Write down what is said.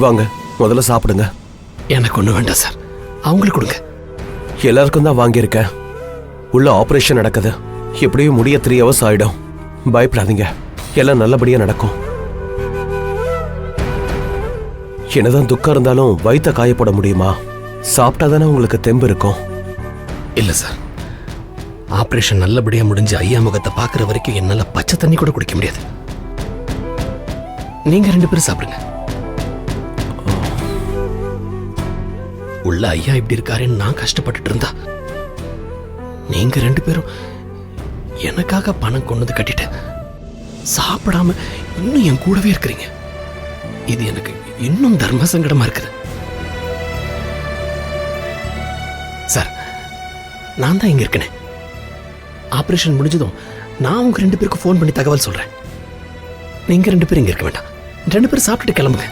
வாங்க, முதல்ல சாப்பிடுங்க. எனக்கு ஒண்ணு வேண்டாம் சார், அவங்களுக்கு கொடுங்க. எல்லாருக்கும் தான் வாங்கியிருக்கேன். உள்ள ஆபரேஷன் நடக்குது. எப்படியும் முடிய 3 hours ஆயிடும். பயப்படாதீங்க, எல்லாம் நல்லபடியா நடக்கும். என்னதான் துக்கம் இருந்தாலும் வயித்தை காயப்பட முடியுமா? சாப்பிட்டாதானே உங்களுக்கு தெம்பு இருக்கும். இல்ல சார், ஆபரேஷன் நல்லபடியா முடிஞ்சு ஐயா முகத்தை பாக்குற வரைக்கும் என்னால பச்சை தண்ணி கூட குடிக்க முடியாது. நீங்க 2 பேரும் சாப்பிடுங்க. உள்ள ஐயா இப்படி இருக்காருன்னு நான் கஷ்டப்பட்டுட்டு இருந்தா, நீங்க 2 பேரும் எனக்காக பணம் கொண்டு கட்டிட்டு சாப்பிடாம இன்னும் என் கூடவே இருக்கிறீங்க. இது எனக்கு இன்னும் தர்ம சங்கடமா இருக்குது. சார், நான் தான் இங்க இருக்கேன். ஆபரேஷன் முடிஞ்சதும் நான் உங்க 2 பேருக்கு ஃபோன் பண்ணி தகவல் சொல்றேன். நீங்க 2 பேரும் இங்க இருக்க வேண்டாம். 2 பேரும் சாப்பிட்டுட்டு கிளம்புங்க.